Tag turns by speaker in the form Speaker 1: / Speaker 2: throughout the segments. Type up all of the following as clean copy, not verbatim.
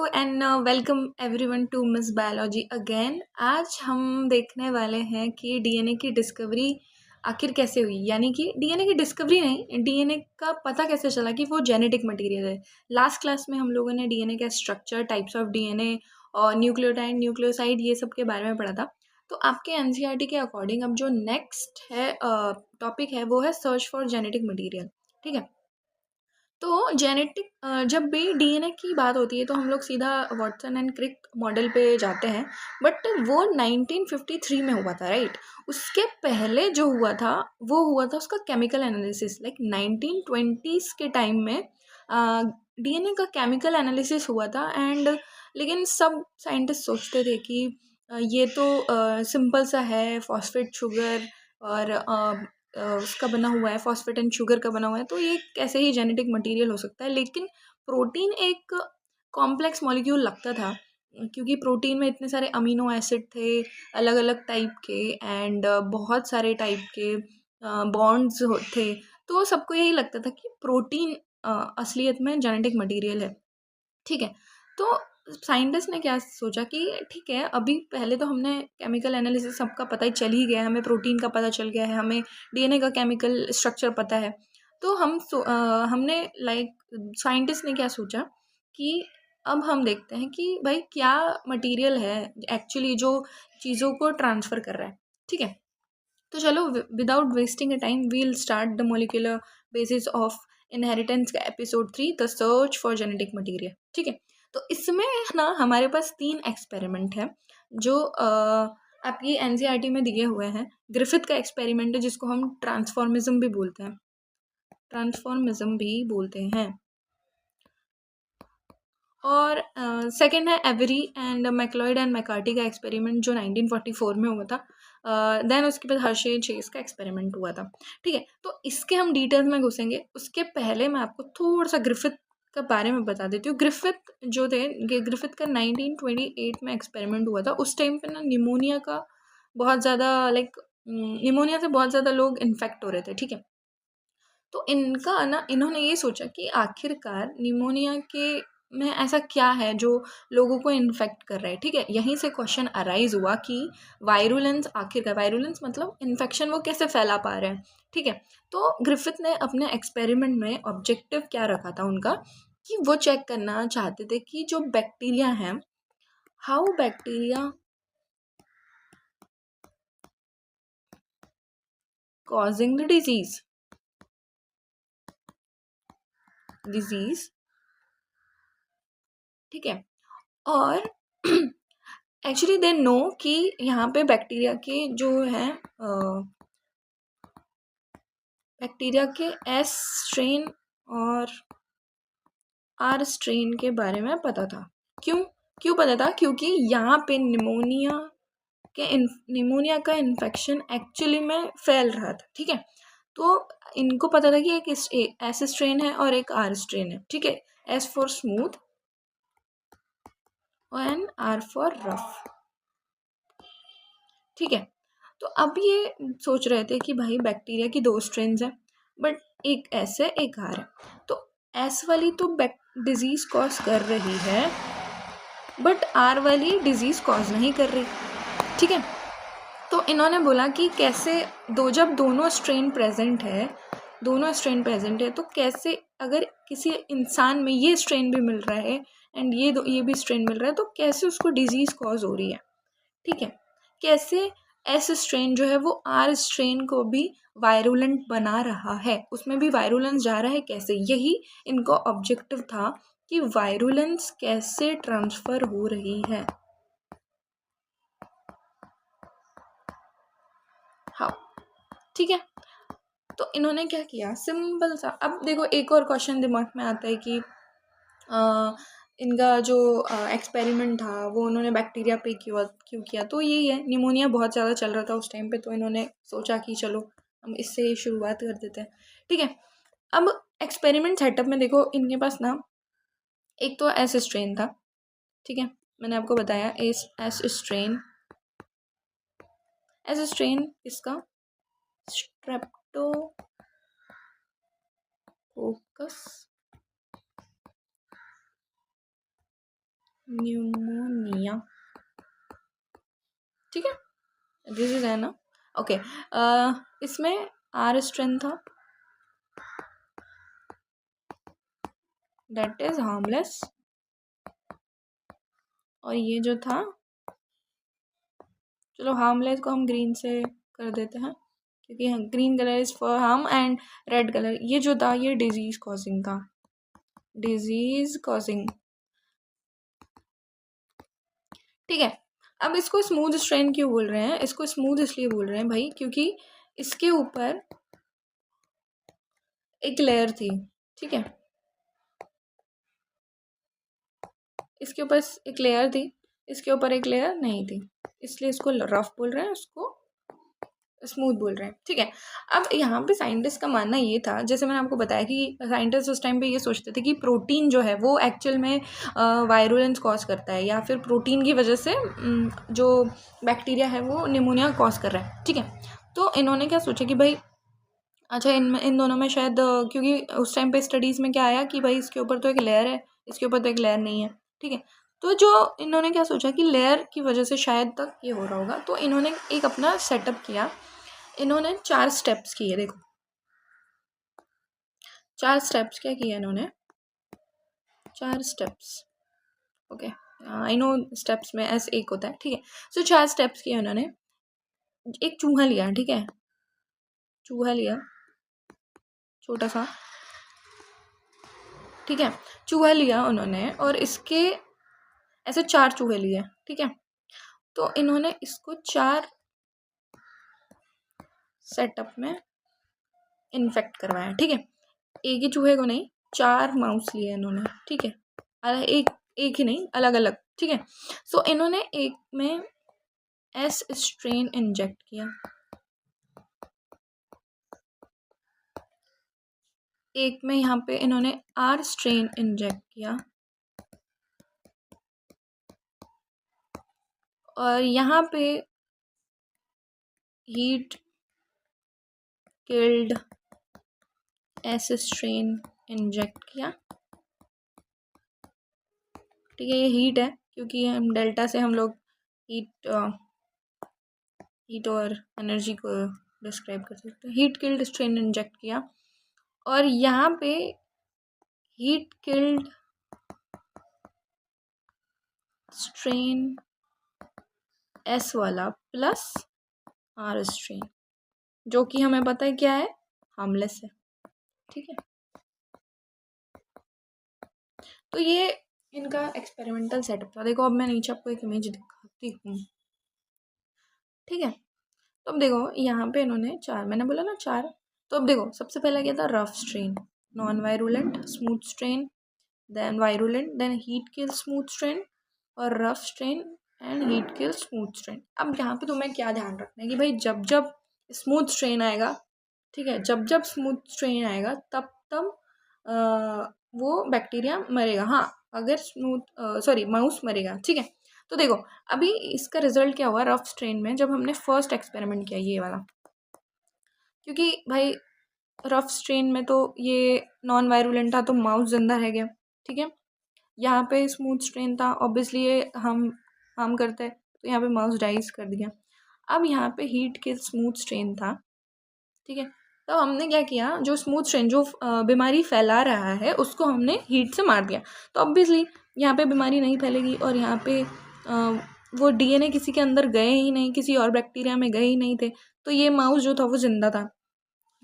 Speaker 1: And welcome everyone to miss biology again. आज हम देखने वाले हैं कि डीएनए की डिस्कवरी आखिर कैसे हुई, यानी कि डीएनए की डिस्कवरी नहीं, डीएनए का पता कैसे चला कि वो जेनेटिक मटेरियल है। लास्ट क्लास में हम लोगों ने डीएनए का स्ट्रक्चर, टाइप्स ऑफ डीएनए और न्यूक्लियोटाइड, न्यूक्लियोसाइड, ये सब के बारे में पढ़ा था। तो आपके एनसीईआरटी के अकॉर्डिंग अब जो नेक्स्ट है टॉपिक है वो है सर्च फॉर जेनेटिक मटीरियल। ठीक है, तो जेनेटिक जब भी डीएनए की बात होती है तो हम लोग सीधा वाटसन एंड क्रिक मॉडल पे जाते हैं, बट वो 1953 में हुआ था, राइट। उसके पहले जो हुआ था वो हुआ था उसका केमिकल एनालिसिस, लाइक 1920s के टाइम में डीएनए का केमिकल एनालिसिस हुआ था। एंड लेकिन सब साइंटिस्ट सोचते थे कि ये तो सिंपल सा है, फॉस्फेट शुगर और उसका बना हुआ है, फॉस्फेट एंड शुगर का बना हुआ है, तो ये कैसे ही जेनेटिक मटेरियल हो सकता है। लेकिन प्रोटीन एक कॉम्प्लेक्स मॉलिक्यूल लगता था, क्योंकि प्रोटीन में इतने सारे अमीनो एसिड थे अलग अलग टाइप के, एंड बहुत सारे टाइप के बॉन्ड्स थे। तो सबको यही लगता था कि प्रोटीन असलियत में जेनेटिक मटेरियल है। ठीक है, तो साइंटिस्ट ने क्या सोचा कि ठीक है, अभी पहले तो हमने केमिकल एनालिसिस सबका पता ही चल ही गया है, हमें प्रोटीन का पता चल गया है, हमें डीएनए का केमिकल स्ट्रक्चर पता है। तो हमने साइंटिस्ट ने क्या सोचा कि अब हम देखते हैं कि भाई क्या मटेरियल है एक्चुअली जो चीज़ों को ट्रांसफ़र कर रहा है। ठीक है, तो चलो without wasting a time we'll start the molecular basis of inheritance का episode 3, the search for genetic material. ठीक है, तो इसमें ना हमारे पास 3 एक्सपेरिमेंट है जो आपकी एनसीईआरटी में दिए हुए हैं। ग्रिफिथ का एक्सपेरिमेंट है जिसको हम ट्रांसफॉर्मिज्म भी बोलते हैं, और सेकंड है every and MacLeod and McCarthy का एक्सपेरिमेंट जो 1944 में हुआ था। देन उसके बाद हर्शे चेस का एक्सपेरिमेंट हुआ था। ठीक है, तो इसके हम डिटेल्स में घुसेंगे, उसके पहले मैं आपको थोड़ा सा ग्रिफिथ के बारे में बता देती हूँ। ग्रिफिथ जो थे, ग्रिफिथ का 1928 में एक्सपेरिमेंट हुआ था। उस टाइम पे ना निमोनिया का बहुत ज़्यादा निमोनिया से बहुत ज़्यादा लोग इन्फेक्ट हो रहे थे। ठीक है, तो इन्होंने ये सोचा कि आखिरकार निमोनिया के में ऐसा क्या है जो लोगों को इन्फेक्ट कर रहा है। ठीक है, यहीं से क्वेश्चन अराइज हुआ कि वायरुलेंस मतलब इन्फेक्शन वो कैसे फैला पा रहे हैं। ठीक है, तो ग्रिफिथ ने अपने एक्सपेरिमेंट में ऑब्जेक्टिव क्या रखा था उनका, कि वो चेक करना चाहते थे कि जो बैक्टीरिया हैं, how bacteria causing the disease. ठीक है, और एक्चुअली दे नो कि यहाँ पे बैक्टीरिया के जो है बैक्टीरिया के एस स्ट्रेन और आर स्ट्रेन के बारे में पता था। क्यों क्यों पता था? क्योंकि यहाँ पे निमोनिया का इन्फेक्शन एक्चुअली में फैल रहा था। ठीक है, तो इनको पता था कि एक एस स्ट्रेन है और एक आर स्ट्रेन है। ठीक है, S for smooth and R for rough. ठीक है, तो अब ये सोच रहे थे कि भाई बैक्टीरिया की 2 स्ट्रेन्स हैं, बट एक एस है एक आर है। तो एस वाली तो डिजीज कॉज कर रही है, बट आर वाली डिजीज कॉज नहीं कर रही। ठीक है, तो इन्होंने बोला कि कैसे जब दोनों स्ट्रेन प्रेजेंट है तो कैसे, अगर किसी इंसान में ये स्ट्रेन भी मिल रहा है एंड ये भी स्ट्रेन मिल रहा है, तो कैसे उसको डिजीज कॉज हो रही है। ठीक है, कैसे एस स्ट्रेन जो है वो आर स्ट्रेन को भी वायरुलेंट बना रहा है, उसमें भी वायरुलेंस जा रहा है कैसे, यही इनको ऑब्जेक्टिव था कि वायरुलेंस कैसे ट्रांसफ़र हो रही है। हाँ, ठीक है, तो इन्होंने क्या किया, सिंपल सा, अब देखो एक और क्वेश्चन दिमाग में आता है कि इनका जो एक्सपेरिमेंट था वो उन्होंने बैक्टीरिया पे क्यों किया। तो यही है, निमोनिया बहुत ज़्यादा चल रहा था उस टाइम पे, तो इन्होंने सोचा कि चलो हम इससे शुरुआत कर देते हैं। ठीक है, अब एक्सपेरिमेंट सेटअप में देखो, इनके पास ना एक तो एस स्ट्रेन था। ठीक है, मैंने आपको बताया एस स्ट्रेन इसका स्ट्रेप्टोकोकस न्यूमोनिया, ठीक है, दिस इज है ना, ओके। इसमें आर स्ट्रेन था, दैट इज हार्मलेस, और ये जो था, चलो हार्मलेस को हम ग्रीन से कर देते हैं क्योंकि green colour is for harm and red colour, ये जो था ये डिजीज कॉजिंग था, डिजीज कॉजिंग, ठीक है। अब इसको स्मूथ स्ट्रेन क्यों बोल रहे हैं, इसको स्मूथ इसलिए बोल रहे हैं भाई क्योंकि इसके ऊपर एक लेयर थी, ठीक है, इसके ऊपर एक लेयर थी, इसके ऊपर एक लेयर नहीं थी, इसलिए इसको रफ बोल रहे हैं, उसको स्मूथ बोल रहे हैं, ठीक है। अब यहाँ पे साइंटिस्ट का मानना ये था, जैसे मैंने आपको बताया कि साइंटिस्ट उस टाइम पे ये सोचते थे कि प्रोटीन जो है वो एक्चुअल में वायरुलेंस कॉज करता है, या फिर प्रोटीन की वजह से जो बैक्टीरिया है वो निमोनिया कॉज कर रहा है, ठीक है। तो इन्होंने क्या सोचा कि भाई अच्छा इन दोनों में शायद क्योंकि उस टाइम पे स्टडीज़ में क्या आया कि भाई इसके ऊपर तो एक लेयर है, इसके ऊपर तो एक लेयर नहीं है, ठीक है। तो जो इन्होंने क्या सोचा कि लेयर की वजह से शायद तक ये हो रहा होगा, तो इन्होंने एक अपना सेटअप किया, इन्होंने 4 स्टेप्स किए, देखो 4 स्टेप्स क्या किए इन्होंने, 4 steps, okay, I know steps में ऐसे एक होता है, ठीक है। सो 4 स्टेप्स किए उन्होंने, एक चूहा लिया, ठीक है, चूहा लिया छोटा सा, ठीक है, चूहा लिया उन्होंने और इसके ऐसे 4 चूहे लिए, ठीक है। तो इन्होंने इसको 4 सेटअप में इन्फेक्ट करवाया, ठीक है, एक ही चूहे को नहीं, 4 माउस लिए इन्होंने, ठीक है, एक एक ही नहीं, अलग अलग, ठीक है। सो इन्होंने एक में एस स्ट्रेन इंजेक्ट किया, एक में यहाँ पे इन्होंने आर स्ट्रेन इंजेक्ट किया, और यहाँ पे heat killed S strain inject किया, ठीक है। ये हीट है क्योंकि हम डेल्टा से हम लोग हीट और एनर्जी को डिस्क्राइब कर सकते हैं, हीट किल्ड स्ट्रेन इंजेक्ट किया, और यहाँ पे हीट किल्ड स्ट्रेन एस वाला प्लस आर स्ट्रेन, जो कि हमें पता है क्या है, हार्मलेस है, ठीक है। तो ये इनका एक्सपेरिमेंटल सेटअप था, देखो अब मैं नीचे आपको एक इमेज दिखाती हूँ, ठीक है। तो अब देखो यहाँ पे इन्होंने 4, मैंने बोला ना 4, तो अब देखो सबसे पहला क्या था, rough strain, non virulent, smooth strain, then virulent, then heat kill smooth strain, और rough strain and heat kill smooth strain. अब यहाँ पे तुम्हें क्या ध्यान रखना है कि भाई जब जब स्मूथ स्ट्रेन आएगा, ठीक है, जब जब स्मूथ स्ट्रेन आएगा तब तब वो बैक्टीरिया मरेगा, हाँ, अगर माउस मरेगा, ठीक है। तो देखो अभी इसका रिजल्ट क्या हुआ रफ स्ट्रेन में, जब हमने फर्स्ट एक्सपेरिमेंट किया ये वाला, क्योंकि भाई रफ स्ट्रेन में तो ये नॉन वायरुलेंट था तो माउस जिंदा रह गया, ठीक है। यहाँ पे स्मूथ स्ट्रेन था, ऑब्वियसली ये हम करते हैं, तो यहाँ पे माउस डाइज कर दिया। अब यहाँ पे हीट के स्मूथ स्ट्रेन था, ठीक है। तो हमने क्या किया, जो स्मूथ स्ट्रेन जो बीमारी फैला रहा है उसको हमने हीट से मार दिया, तो ऑब्वियसली यहाँ पे बीमारी नहीं फैलेगी, और यहाँ पे वो डीएनए किसी के अंदर गए ही नहीं, किसी और बैक्टीरिया में गए ही नहीं थे, तो ये माउस जो था वो जिंदा था,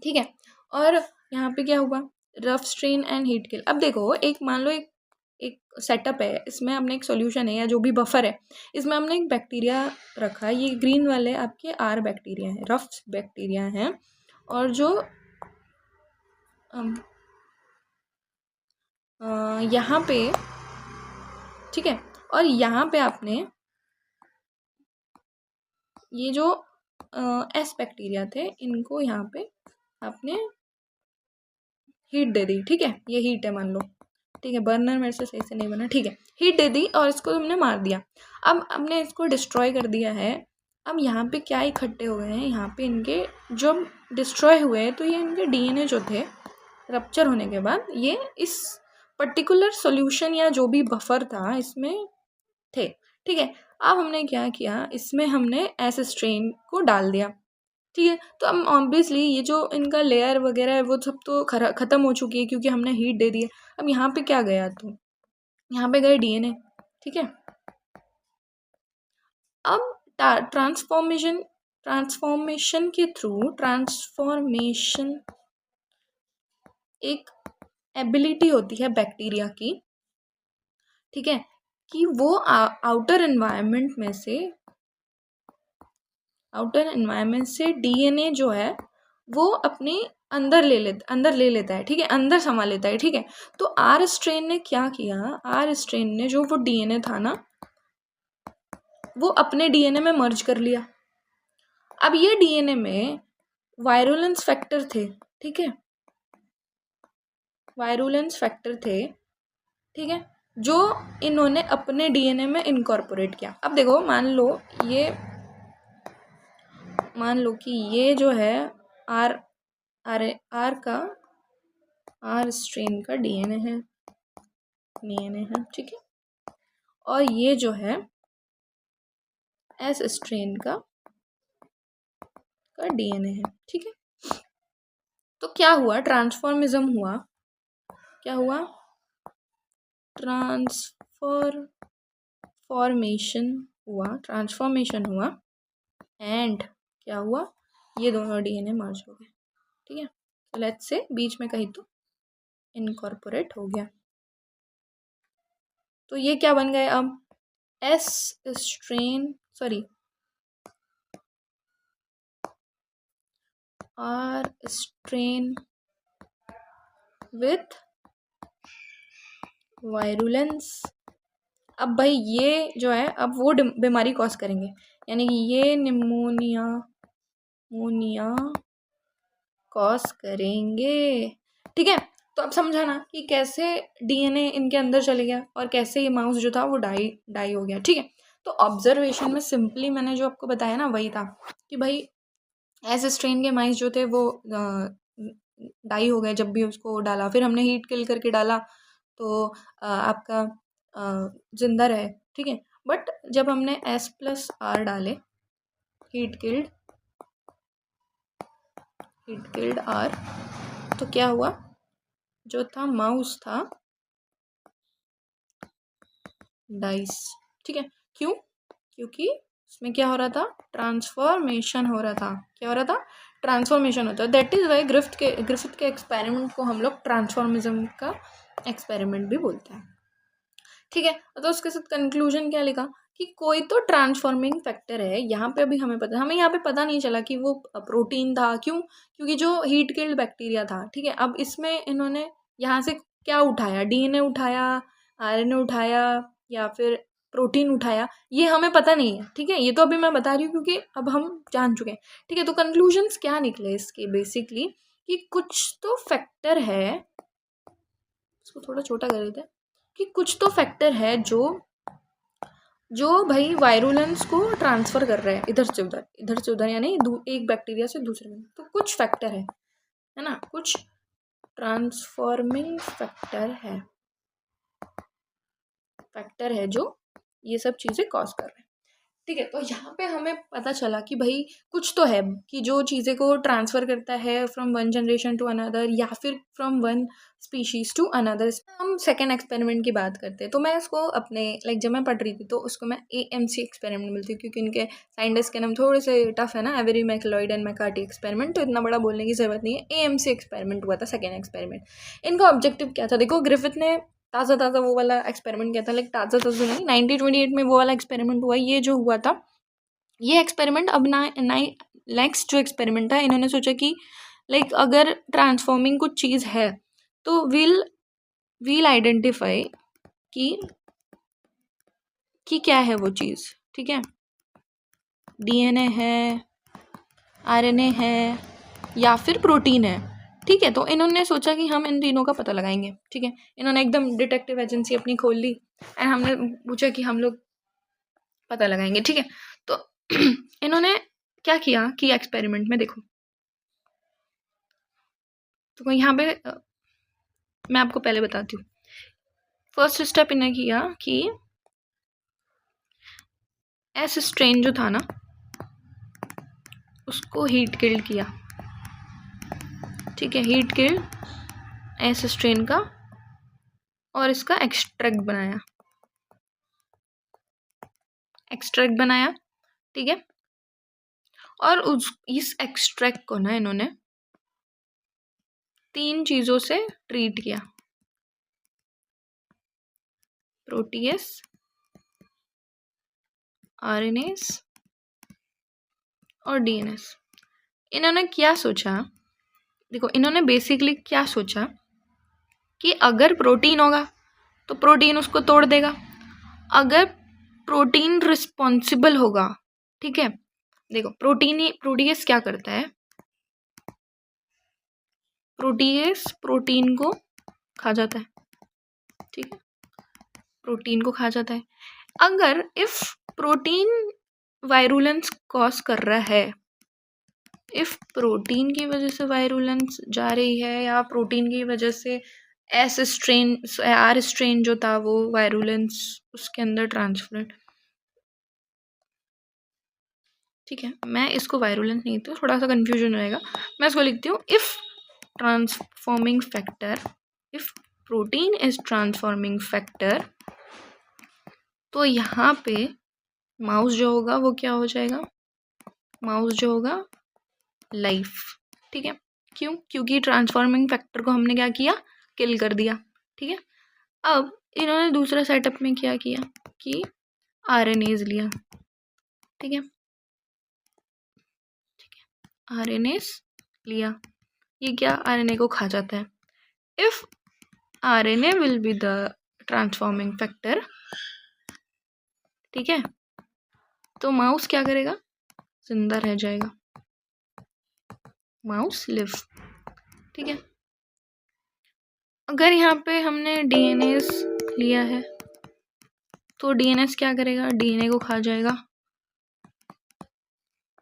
Speaker 1: ठीक है। और यहाँ पे क्या हुआ, रफ स्ट्रेन एंड हीट किल। अब देखो एक मान लो एक सेटअप है, इसमें हमने एक सॉल्यूशन है या जो भी बफर है, इसमें हमने एक बैक्टीरिया रखा है, ये ग्रीन वाले आपके आर बैक्टीरिया हैं, रफ बैक्टीरिया हैं, और जो यहाँ पे, ठीक है, और यहाँ पे आपने ये जो एस बैक्टीरिया थे इनको यहाँ पे आपने हीट दे दी, ठीक है, ये हीट है मान लो, ठीक है, बर्नर मेरे से सही से नहीं बना, ठीक है, हीट दे दी और इसको तुमने मार दिया। अब हमने इसको डिस्ट्रॉय कर दिया है, अब यहाँ पे क्या इकट्ठे हो गए हैं, यहाँ पे इनके जब डिस्ट्रॉय हुए हैं तो ये इनके डीएनए जो थे रप्चर होने के बाद ये इस पर्टिकुलर सॉल्यूशन या जो भी बफर था इसमें थे, ठीक है। अब हमने क्या किया, इसमें हमने एस स्ट्रेन को डाल दिया, ठीक है। तो अब ऑब्वियसली ये जो इनका लेयर वगैरह है वो सब तो ख़त्म हो चुकी है क्योंकि हमने हीट दे दी है। अब यहाँ पे क्या गया, तो यहाँ पे गए डीएनए, ठीक है। अब ट्रांसफॉर्मेशन के थ्रू, ट्रांसफॉर्मेशन एक एबिलिटी होती है बैक्टीरिया की, ठीक है, कि वो आउटर एनवायरनमेंट से डीएनए जो है वो अपने अंदर ले लेता है, ठीक है, अंदर समा लेता है, ठीक है। तो आर स्ट्रेन ने क्या किया, आर स्ट्रेन ने जो वो डीएनए था ना वो अपने डीएनए में मर्ज कर लिया। अब ये डीएनए में वायरुलेंस फैक्टर थे, ठीक है, वायरुलेंस फैक्टर थे, ठीक है, जो इन्होंने अपने डीएनए में इनकॉर्पोरेट किया। अब देखो, मान लो कि ये जो है आर स्ट्रेन का डीएनए है, ठीक है, और ये जो है एस स्ट्रेन का डीएनए है, ठीक है। तो क्या हुआ, ट्रांसफॉर्मेशन हुआ, क्या हुआ, ट्रांसफॉर्मेशन हुआ एंड क्या हुआ, ये दोनों डीएनए मर्ज हो गए, ठीक है। तो लेट्स से बीच में कहीं तो इनकॉर्पोरेट हो गया, तो ये क्या बन गए अब, S strain, sorry, R strain with virulence. अब भाई ये जो है अब वो बीमारी कॉज करेंगे, यानी कि ये निमोनिया कॉज करेंगे, ठीक है। तो अब समझा ना कि कैसे डीएनए इनके अंदर चले गया और कैसे ये माउस जो था वो डाई हो गया, ठीक है। तो ऑब्जर्वेशन में सिंपली मैंने जो आपको बताया ना वही था कि भाई ऐसे स्ट्रेन के माइस जो थे वो डाई हो गए जब भी उसको डाला, फिर हमने हीट किल करके डाला तो आपका जिंदा रहे, ठीक है। बट जब हमने S+R डाले, हीट किल्ड R, तो क्या हुआ, जो था माउस था डाइस, ठीक है। क्यों, क्योंकि उसमें क्या हो रहा था, ट्रांसफॉर्मेशन हो रहा था, क्या हो रहा था, ट्रांसफॉर्मेशन होता है। दैट इज़ वाई ग्रिफिथ के एक्सपेरिमेंट को हम लोग ट्रांसफॉर्मिज्म का एक्सपेरिमेंट भी बोलते हैं, ठीक है। तो उसके साथ कंक्लूजन क्या लिखा कि कोई तो ट्रांसफॉर्मिंग फैक्टर है यहाँ पे, अभी हमें यहाँ पे पता नहीं चला कि वो प्रोटीन था, क्यों, क्योंकि जो हीट किल्ड बैक्टीरिया था, ठीक है। अब इसमें इन्होंने यहाँ से क्या उठाया, डीएनए उठाया, आरएनए उठाया या फिर प्रोटीन उठाया, ये हमें पता नहीं है, ठीक है। ये तो अभी मैं बता रही हूँ क्योंकि अब हम जान चुके हैं, ठीक है। तो कंक्लूजन्स क्या निकले इसके, बेसिकली कि कुछ तो फैक्टर है, इसको थोड़ा छोटा कर देते हैं, कि कुछ तो फैक्टर है जो भाई वायरुलेंस को ट्रांसफ़र कर रहा है इधर से उधर, यानी एक बैक्टीरिया से दूसरे में। तो कुछ फैक्टर है ना, कुछ ट्रांसफॉर्मिंग फैक्टर है जो ये सब चीज़ें कॉज कर रहे हैं, ठीक है। तो यहाँ पे हमें पता चला कि भाई कुछ तो है कि जो चीज़ें को ट्रांसफ़र करता है from one generation to another या फिर from one species to another. हम सेकेंड एक्सपेरिमेंट की बात करते हैं, तो मैं इसको अपने जब मैं पढ़ रही थी तो उसको मैं AMC एक्सपेरिमेंट मिलती, क्योंकि इनके साइंटिस्ट के नाम थोड़े से टफ है ना, every McLeod and McCarthy experiment, तो इतना बड़ा बोलने की ज़रूरत नहीं है। AMC एक्सपेरिमेंट हुआ था, सेकेंड एक्सपेरिमेंट। इनका ऑब्जेक्टिव क्या था, देखो ग्रिफिथ ने ताज़ा वो वाला एक्सपेरिमेंट किया था, ताज़ा नहीं, 1928 में वो वाला एक्सपेरिमेंट हुआ। ये जो हुआ था, ये एक्सपेरिमेंट अब नेक्स्ट जो एक्सपेरिमेंट था, इन्होंने सोचा कि अगर ट्रांसफॉर्मिंग कुछ चीज़ है तो वील आइडेंटिफाई कि क्या है वो चीज़, ठीक है। डीएनए है, आरएनए है या फिर प्रोटीन है, ठीक है। तो इन्होंने सोचा कि हम इन तीनों का पता लगाएंगे, ठीक है। इन्होंने एकदम डिटेक्टिव एजेंसी अपनी खोल ली एंड हमने पूछा कि हम लोग पता लगाएंगे, ठीक है। तो इन्होंने क्या किया कि एक्सपेरिमेंट में देखो, तो यहाँ पे मैं आपको पहले बताती हूँ। फर्स्ट स्टेप इन्हें किया कि एस स्ट्रेन जो था ना उसको हीट किल्ड किया, ठीक है, हीट किल्ड एस स्ट्रेन का और इसका एक्सट्रैक्ट बनाया, ठीक है। और इस एक्सट्रैक्ट को ना इन्होंने 3 चीज़ों से ट्रीट किया, प्रोटीएस, आरएनएस और डीएनएस। इन्होंने क्या सोचा, देखो इन्होंने बेसिकली क्या सोचा कि अगर प्रोटीन होगा तो प्रोटीन उसको तोड़ देगा, अगर प्रोटीन रिस्पॉन्सिबल होगा, ठीक है। देखो प्रोटीएस क्या करता है, प्रोटीएस प्रोटीन को खा जाता है, ठीक है, प्रोटीन को खा जाता है। अगर इफ प्रोटीन वायरुलेंस कॉज कर रहा है, इफ प्रोटीन की वजह से वायरुलेंस जा रही है या प्रोटीन की वजह से आर स्ट्रेन जो था वो वायरुलेंस उसके अंदर ट्रांसफर, ठीक है, मैं इसको वायरुलेंस नहीं तो थोड़ा सा कंफ्यूजन रहेगा, मैं इसको लिखती हूँ if transforming factor, if protein is transforming factor, तो यहाँ पे माउस जो होगा वो क्या हो जाएगा, माउस जो होगा लाइफ, ठीक है। क्यों, क्योंकि ट्रांसफॉर्मिंग फैक्टर को हमने क्या किया, किल कर दिया, ठीक है। अब इन्होंने दूसरा सेटअप में क्या किया कि आरएनएज लिया, ठीक है, आरएनएज लिया, ये क्या आरएनए को खा जाता है। If RNA will be the transforming factor, ठीक है, तो माउस क्या करेगा, जिंदा रह जाएगा, माउस लिव, ठीक है। अगर यहाँ पे हमने डीएनएस लिया है तो डीएनएस क्या करेगा, डीएनए को खा जाएगा।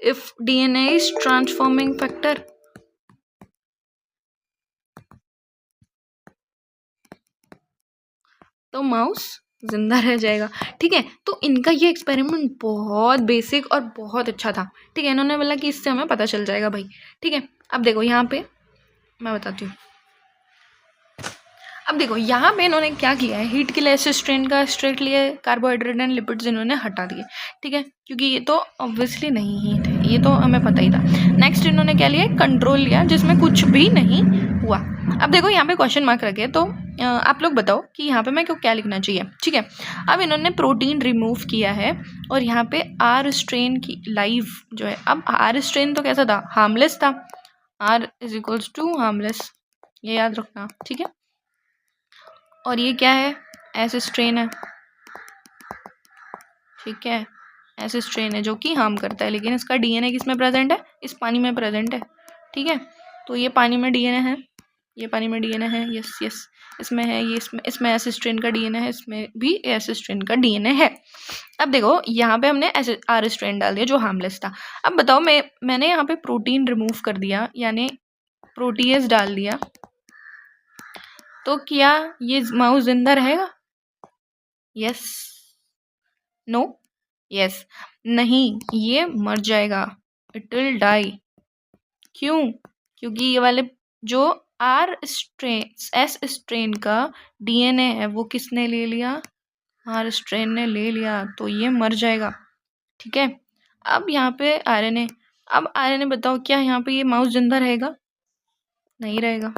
Speaker 1: If DNA is transforming factor, तो माउस जिंदा रह जाएगा, ठीक है। तो इनका ये एक्सपेरिमेंट बहुत बेसिक और बहुत अच्छा था, ठीक है। इन्होंने बोला कि इससे हमें पता चल जाएगा भाई, ठीक है। अब देखो यहाँ पे मैं बताती हूँ, अब देखो यहाँ पे इन्होंने क्या किया है, हीट किल एस स्ट्रेन का एक्सट्रैक्ट लिए, कार्बोहाइड्रेट एंड लिपिड्स इन्होंने हटा दिए, ठीक है, क्योंकि ये तो ऑब्वियसली नहीं ही थे, ये तो हमें पता ही था। नेक्स्ट इन्होंने क्या लिया, कंट्रोल लिया जिसमें कुछ भी नहीं हुआ। अब देखो यहाँ पे क्वेश्चन मार्क रखे, तो आप लोग बताओ कि यहाँ पे मैं क्यों क्या लिखना चाहिए, ठीक है। अब इन्होंने प्रोटीन रिमूव किया है और यहाँ पे आर स्ट्रेन की लाइव जो है, अब आर स्ट्रेन तो कैसा था, हार्मलेस था, R is equals to harmless, ये याद रखना, ठीक है। और ये क्या है, एस स्ट्रेन है, ठीक है, एस स्ट्रेन है जो कि हार्म करता है, लेकिन इसका डीएनए किस में प्रेजेंट है, इस पानी में प्रेजेंट है, ठीक है। तो ये पानी में डीएनए है, ये पानी में डीएनए है, यस यस, इसमें है, ये इसमें एस स्ट्रेन का डीएनए है, इसमें भी एस स्ट्रेन का डीएनए है। अब देखो यहाँ पे हमने एस आर स्ट्रेन डाल दिया जो हार्मलेस था। अब बताओ मैंने यहाँ पे प्रोटीन रिमूव कर दिया, यानी प्रोटीएस डाल दिया, तो क्या ये माउस जिंदा रहेगा, यस, नो, यस, नहीं, ये मर जाएगा, इट विल डाई। क्यों, क्योंकि ये वाले जो आर स्ट्रेन एस स्ट्रेन का डीएनए है वो किसने ले लिया, आर स्ट्रेन ने ले लिया, तो ये मर जाएगा, ठीक है। अब यहाँ पे आरएनए, अब आरएनए बताओ क्या यहाँ पे ये माउस जिंदा रहेगा, नहीं रहेगा,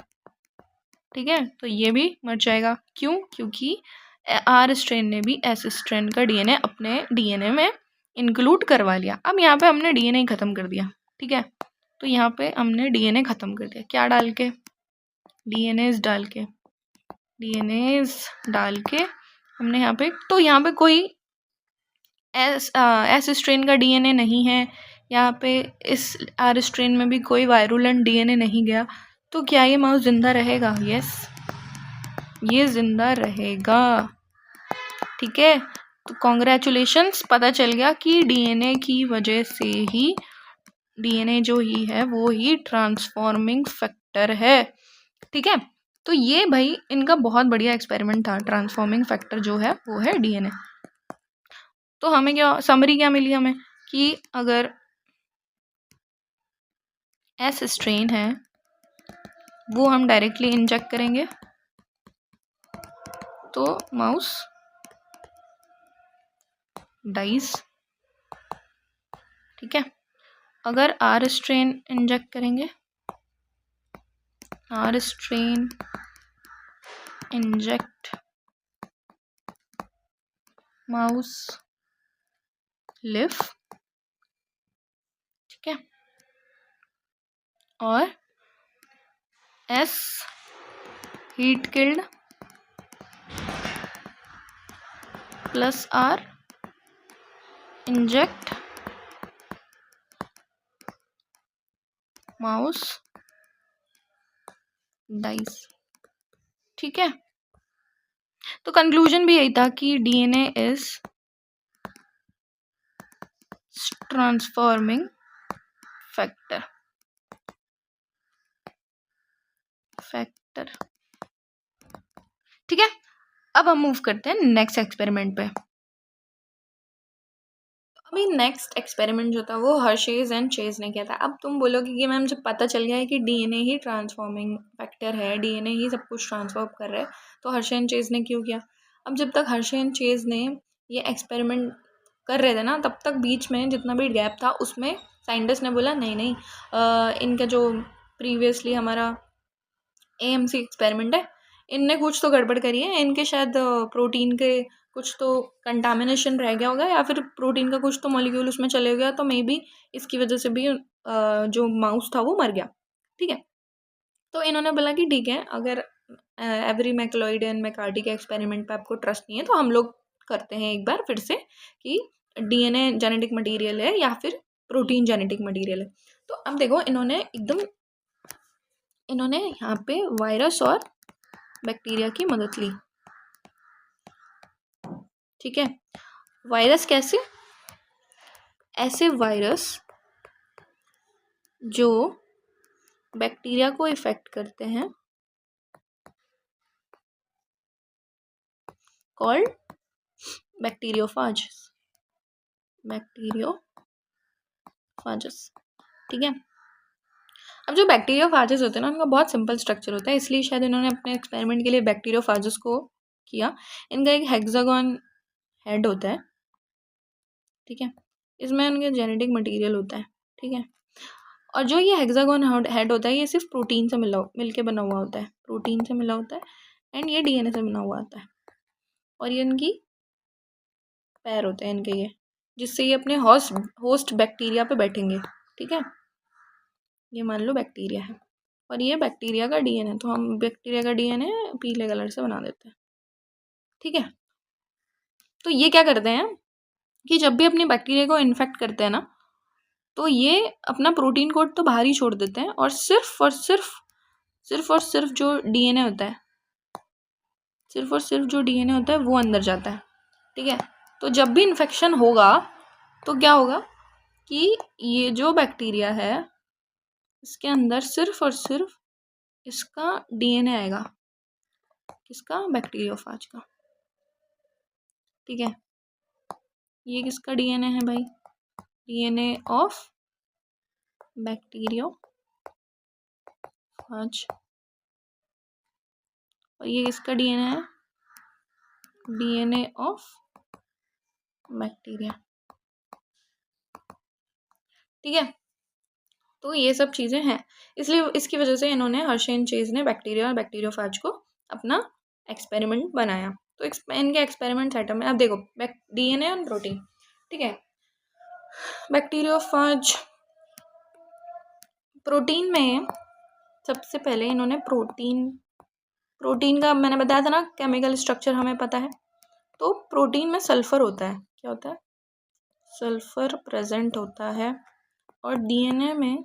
Speaker 1: ठीक है, तो ये भी मर जाएगा। क्यों, क्योंकि आर स्ट्रेन ने भी एस स्ट्रेन का डीएनए अपने डीएनए में इंक्लूड करवा लिया। अब यहाँ पे हमने डीएनए ख़त्म कर दिया, ठीक है, तो यहाँ पे हमने डीएनए ख़त्म कर दिया, क्या डाल के, डीएनएस डाल के हमने यहाँ पे, तो यहाँ पे कोई एस स्ट्रेन का डीएनए नहीं है, यहाँ पे इस आर स्ट्रेन में भी कोई वायरुलेंट डीएनए नहीं गया, तो क्या ये माउस जिंदा रहेगा, यस, ये जिंदा रहेगा, ठीक है। तो कॉन्ग्रेचुलेशंस, पता चल गया कि डीएनए की वजह से ही, डीएनए जो ही है वो ही ट्रांसफॉर्मिंग फैक्टर है, ठीक है। तो ये भाई इनका बहुत बढ़िया एक्सपेरिमेंट था, ट्रांसफॉर्मिंग फैक्टर जो है वो है डीएनए। तो हमें क्या समरी क्या मिली हमें कि अगर एस स्ट्रेन है वो हम डायरेक्टली इंजेक्ट करेंगे तो माउस डाइज, ठीक है। अगर आर स्ट्रेन इंजेक्ट करेंगे, R strain inject mouse live, ठीक है। और S heat killed plus R inject mouse dies, ठीक है। तो कंक्लूजन भी यही था कि डीएनए इज ट्रांसफॉर्मिंग फैक्टर, ठीक है। अब हम मूव करते हैं नेक्स्ट एक्सपेरिमेंट पे। अभी नेक्स्ट एक्सपेरिमेंट जो था वो हर्शेज एंड चेज ने किया था। अब तुम बोलोगे कि मैम जब पता चल गया है कि डीएनए ही ट्रांसफॉर्मिंग फैक्टर है, डीएनए ही सब कुछ ट्रांसफॉर्म कर रहा है, तो हर्शे एंड चेज ने क्यों किया? अब जब तक हर्शे एंड चेज ने ये एक्सपेरिमेंट कर रहे थे ना, तब तक बीच में जितना भी गैप था उसमें साइंटिस्ट ने बोला नहीं नहीं, इनका जो प्रीवियसली हमारा एएमसी एक्सपेरिमेंट है, इनने कुछ तो गड़बड़ करी है, इनके शायद प्रोटीन के कुछ तो कंटामिनेशन रह गया होगा, या फिर प्रोटीन का कुछ तो मॉलिक्यूल उसमें चले गया, तो मे बी इसकी वजह से भी जो माउस था वो मर गया, ठीक है। तो इन्होंने बोला कि ठीक है, अगर एवरी मैकलॉइड एंड मैकार्टी के एक्सपेरिमेंट पे आपको ट्रस्ट नहीं है तो हम लोग करते हैं एक बार फिर से कि डीएनए जेनेटिक मटेरियल है या फिर प्रोटीन जेनेटिक मटेरियल है। तो अब देखो इन्होंने यहाँ पे वायरस और बैक्टीरिया की मदद ली, ठीक है। वायरस कैसे? ऐसे वायरस जो बैक्टीरिया को इफेक्ट करते हैं, कॉल्ड बैक्टीरियोफाज, ठीक है। अब जो बैक्टीरियोफाजेस होते हैं ना, उनका बहुत सिंपल स्ट्रक्चर होता है, इसलिए शायद इन्होंने अपने एक्सपेरिमेंट के लिए बैक्टीरियोफाजेस को किया। इनका एक हेक्सागोन हेड होता है, ठीक है। इसमें उनके जेनेटिक मटेरियल होता है, ठीक है। और जो ये हेक्सागोन हेड होता है ये सिर्फ प्रोटीन से मिलके बना हुआ होता है, प्रोटीन से मिला होता है, एंड ये डीएनए से बना हुआ आता है। और ये इनकी पैर होते हैं इनके, ये जिससे ये अपने होस्ट बैक्टीरिया पे बैठेंगे, ठीक है। ये मान लो बैक्टीरिया है और ये बैक्टीरिया का डीएनए, तो हम बैक्टीरिया का डीएनए पीले कलर से बना देते हैं, ठीक है। तो ये क्या करते हैं कि जब भी अपने बैक्टीरिया को इन्फेक्ट करते हैं ना, तो ये अपना प्रोटीन कोड तो बाहर ही छोड़ देते हैं और सिर्फ जो डीएनए होता है, सिर्फ जो डीएनए होता है वो अंदर जाता है, ठीक है। तो जब भी इन्फेक्शन होगा तो क्या होगा कि ये जो बैक्टीरिया है इसके अंदर सिर्फ और सिर्फ इसका डीएनए आएगा, किसका? बैक्टीरियोफाज का, ठीक है। ये किसका डीएनए है भाई? DNA of bacteriophage. और ये किसका डीएनए है? डीएनए ऑफ बैक्टीरिया, ठीक है। तो ये सब चीज़ें हैं, इसलिए इसकी वजह से इन्होंने हर्शे एंड चेज ने बैक्टीरिया और बैक्टीरियोफाज को अपना एक्सपेरिमेंट बनाया। तो इनके एक्सपेरिमेंट सेटअप में अब देखो डीएनए और प्रोटीन, ठीक है। बैक्टीरियोफाज प्रोटीन में सबसे पहले इन्होंने प्रोटीन का मैंने बताया था ना केमिकल स्ट्रक्चर हमें पता है, तो प्रोटीन में सल्फर होता है, क्या होता है? सल्फर प्रेजेंट होता है, और डीएनए में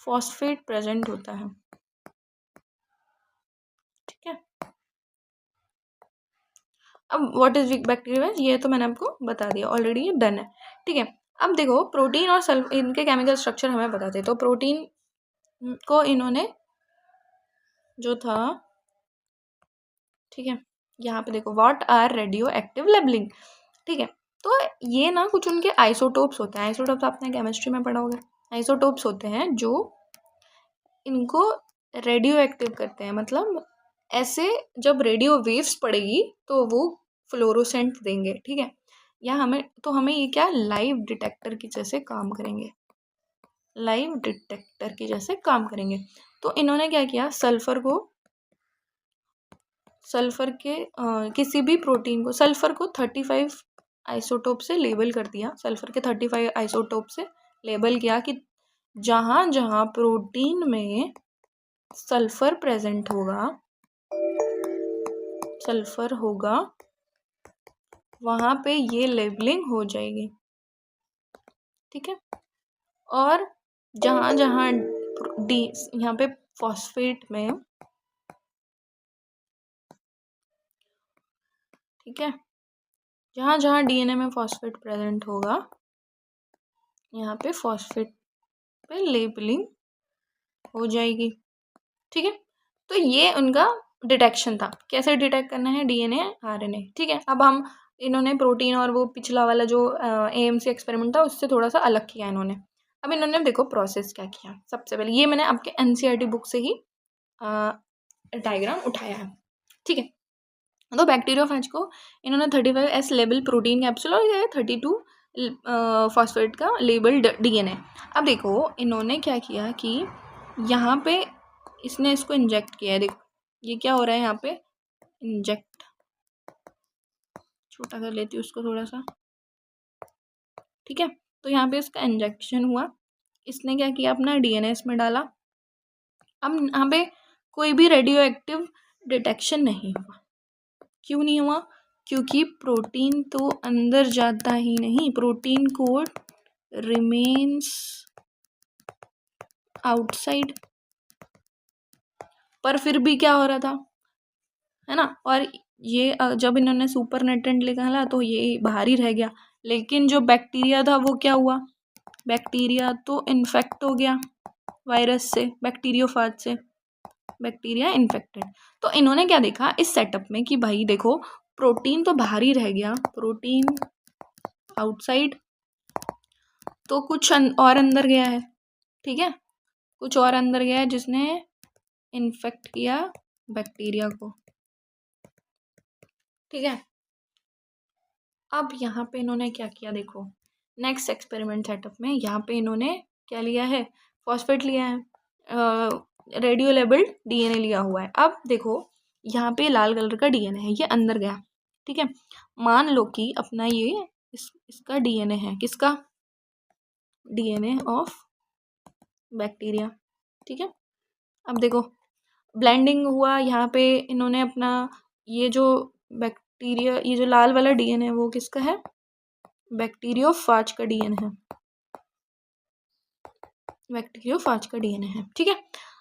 Speaker 1: फॉस्फेट प्रेजेंट होता है, ठीक है। अब व्हाट इज बैक्टीरिया, ये तो मैंने आपको बता दिया ऑलरेडी, ये डन है, ठीक है। अब देखो प्रोटीन और इनके केमिकल स्ट्रक्चर हमें बताते, तो प्रोटीन को इन्होंने जो था, ठीक है, यहाँ पे देखो what are radioactive labelling, ठीक है। तो ये ना कुछ उनके आइसोटोप्स होते हैं। आइसोटोप्स आपने केमिस्ट्री में पढ़ा होगा। आइसोटोप्स होते हैं जो इनको रेडियो एक्टिव करते हैं, मतलब ऐसे जब रेडियो वेव्स पड़ेगी तो वो फ्लोरोसेंट देंगे, ठीक है। या हमें ये क्या लाइव डिटेक्टर की जैसे काम करेंगे, लाइव डिटेक्टर की जैसे काम करेंगे। तो इन्होंने क्या किया, सल्फर के किसी भी प्रोटीन को, सल्फर को 35 आइसोटोप से लेबल कर दिया। सल्फर के 35 आइसोटोप से लेबल किया कि जहाँ जहाँ प्रोटीन में सल्फर प्रेजेंट होगा, सल्फर होगा, वहाँ पे ये लेबलिंग हो जाएगी, ठीक है। और जहाँ जहाँ डी यहाँ पे फॉस्फेट में, ठीक है, जहाँ जहाँ डीएनए में फॉस्फेट प्रेजेंट होगा, यहाँ पे फॉस्फेट पे लेबलिंग हो जाएगी, ठीक है। तो ये उनका डिटेक्शन था, कैसे डिटेक्ट करना है डीएनए आरएनए, ठीक है। अब हम इन्होंने प्रोटीन और वो पिछला वाला जो एएमसी एक्सपेरिमेंट था उससे थोड़ा सा अलग किया इन्होंने। अब इन्होंने देखो प्रोसेस क्या किया। सबसे पहले ये मैंने आपके एनसीईआरटी बुक से ही डायग्राम उठाया है, ठीक है। तो बैक्टीरियोफेज को इन्होंने 35S लेबल प्रोटीन कैप्सूल और ये 32 फॉस्फेट का लेबल्ड डीएनए। अब देखो इन्होंने क्या किया कि यहाँ पे इसने इसको इंजेक्ट किया है। देखो ये क्या हो रहा है यहाँ पे, इंजेक्ट, छोटा कर लेती हूँ उसको थोड़ा सा, ठीक है। तो यहाँ पे इसका इंजेक्शन हुआ, इसने क्या किया, अपना डीएनए इसमें डाला। अब यहाँ पे कोई भी रेडियो एक्टिव डिटेक्शन नहीं हुआ। क्यों नहीं हुआ, क्योंकि प्रोटीन तो अंदर जाता ही नहीं, प्रोटीन कोड रिमेन्स आउटसाइड। पर फिर भी क्या हो रहा था, है ना। और ये जब इन्होंने सुपर नेटेंट निकाला तो ये बाहर ही रह गया। लेकिन जो बैक्टीरिया था वो क्या हुआ, बैक्टीरिया तो इन्फेक्ट हो गया वायरस से, बैक्टीरियोफाज से, बैक्टीरिया इन्फेक्टेड। तो इन्होंने क्या देखा इस सेटअप में कि भाई देखो प्रोटीन तो बाहर ही रह गया, प्रोटीन आउटसाइड, तो कुछ और अंदर गया है, ठीक है, कुछ और अंदर गया है जिसने इन्फेक्ट किया बैक्टीरिया को, ठीक है। अब यहाँ पे इन्होंने क्या किया, देखो नेक्स्ट एक्सपेरिमेंट सेटअप में यहाँ पे इन्होंने क्या लिया है, फॉस्फेट लिया है, रेडियो लेबल्ड डीएनए लिया हुआ है। अब देखो यहाँ पे लाल कलर का डीएनए है, ये अंदर गया, ठीक है। मान लो कि अपना ये इसका डीएनए है, किसका, डीएनए ऑफ बैक्टीरिया, ठीक है। अब देखो ब्लेंडिंग हुआ, यहाँ पे इन्होंने अपना ये जो बैक्टीरिया, ये जो लाल वाला डीएनए है वो किसका है, बैक्टीरियोफाज का डीएनए है, बैक्टीरियोफाज का डीएनए है, ठीक है।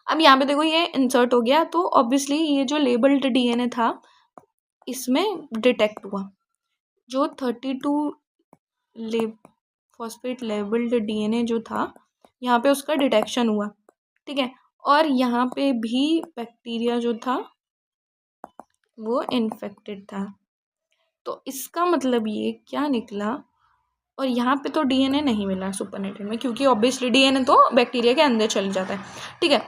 Speaker 1: अब यहाँ पे देखो ये इंसर्ट हो गया, तो ऑब्वियसली ये जो लेबल्ड डीएनए था इसमें डिटेक्ट हुआ, जो 32 ले फॉस्फेट लेबल्ड डीएनए जो था यहाँ पे उसका डिटेक्शन हुआ, ठीक है। और यहाँ पे भी बैक्टीरिया जो था वो इन्फेक्टेड था। तो इसका मतलब ये क्या निकला, और यहाँ पे तो डीएनए नहीं मिला सुपरनेटेड में, क्योंकि ऑब्वियसली डीएनए तो बैक्टीरिया के अंदर चल जाता है, ठीक है।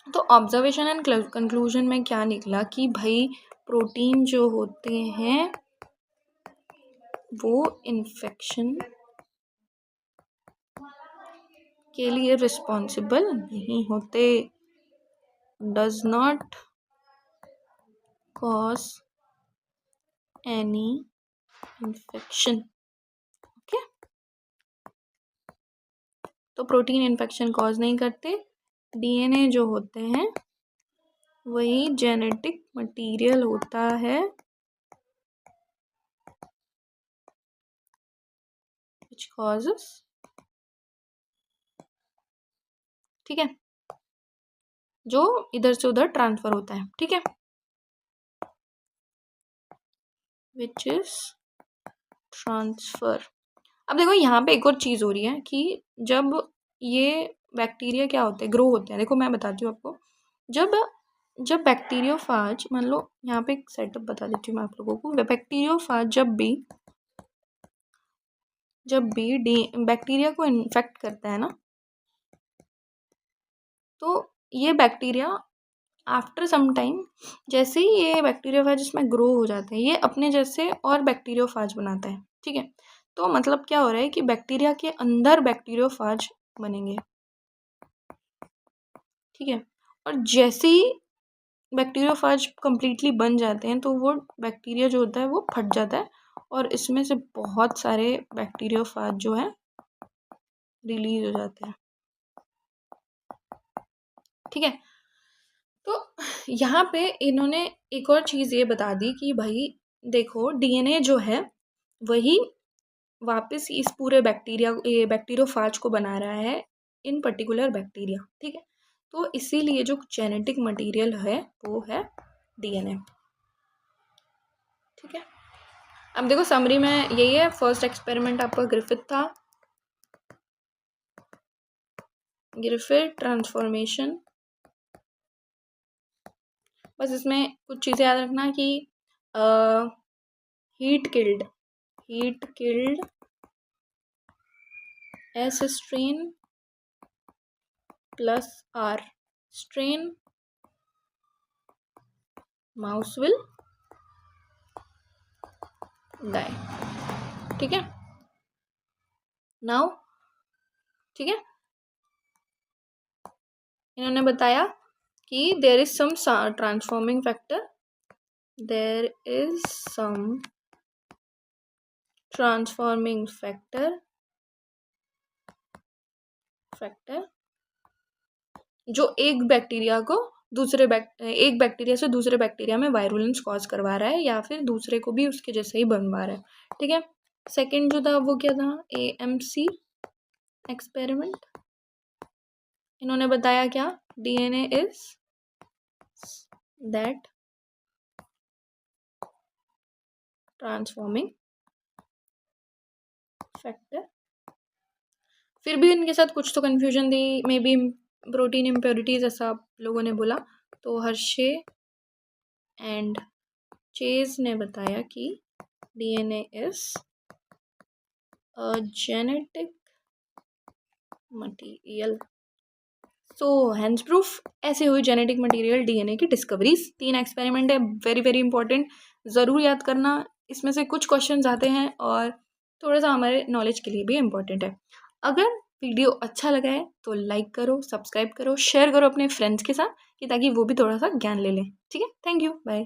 Speaker 1: तो ऑब्जर्वेशन एंड कंक्लूजन में क्या निकला कि भाई प्रोटीन जो होते हैं वो इन्फेक्शन के लिए रिस्पॉन्सिबल नहीं होते, does not cause any infection, okay. तो प्रोटीन इन्फेक्शन कॉज नहीं करते, डीएनए जो होते हैं वही जेनेटिक मटेरियल होता है which causes, ठीक है, जो इधर से उधर ट्रांसफर होता है, ठीक है, विच इज ट्रांसफर। अब देखो यहाँ पे एक और चीज़ हो रही है कि जब ये बैक्टीरिया क्या होते हैं, ग्रो होते हैं। देखो मैं बताती हूँ आपको, जब जब बैक्टीरियोफाज, मान लो यहाँ पे एक सेटअप बता देती हूँ मैं आप लोगों को, बैक्टीरियोफाज जब भी जब भी बैक्टीरिया को इन्फेक्ट करता है ना, तो ये बैक्टीरिया आफ्टर सम टाइम, जैसे ही ये बैक्टीरियोफाज इसमें ग्रो हो जाते हैं, ये अपने जैसे और बैक्टीरियोफाज बनाता है। ठीक है, तो मतलब क्या हो रहा है कि बैक्टीरिया के अंदर बैक्टीरियोफाज बनेंगे। ठीक है, और जैसे ही बैक्टीरियोफाज कंप्लीटली बन जाते हैं तो वो बैक्टीरिया जो होता है वो फट जाता है और इसमें से बहुत सारे बैक्टीरियोफाज जो है रिलीज हो जाते हैं। ठीक है, तो यहाँ पे इन्होंने एक और चीज़ ये बता दी कि भाई देखो, डीएनए जो है वही वापस इस पूरे बैक्टीरियोफाज को बना रहा है, इन पर्टिकुलर बैक्टीरिया। ठीक है, तो इसीलिए जो जेनेटिक मटेरियल है वो है डीएनए। ठीक है, अब देखो समरी में यही है। फर्स्ट एक्सपेरिमेंट आपका ग्रिफिथ था, ग्रिफिथ ट्रांसफॉर्मेशन। बस इसमें कुछ चीज़ें याद रखना कि heat killed S strain plus R strain, mouse will die. ठीक है, नाउ ठीक है, इन्होंने बताया कि there is some transforming factor, there is some transforming factor जो एक बैक्टीरिया से दूसरे बैक्टीरिया में वायरुलेंस कॉज करवा रहा है या फिर दूसरे को भी उसके जैसे ही बनवा रहा है। ठीक है, सेकंड जो था वो क्या था, AMC एक्सपेरिमेंट। इन्होंने बताया क्या, DNA is that transforming factor. फिर भी इनके साथ कुछ तो कंफ्यूजन थी, मे बी प्रोटीन इम्प्योरिटीज ऐसा लोगों ने बोला। तो हर्शे एंड चेज ने बताया कि DNA is a genetic material. So hence proof, ऐसे हुई जेनेटिक मटेरियल डीएनए की डिस्कवरीज। 3 एक्सपेरिमेंट है, वेरी वेरी इंपॉर्टेंट, ज़रूर याद करना। इसमें से कुछ क्वेश्चन आते हैं और थोड़ा सा हमारे नॉलेज के लिए भी इम्पॉर्टेंट है। अगर वीडियो अच्छा लगा है तो लाइक करो, सब्सक्राइब करो, शेयर करो अपने फ्रेंड्स के साथ कि ताकि वो भी थोड़ा सा ज्ञान ले लें। ठीक है, थैंक यू, बाय।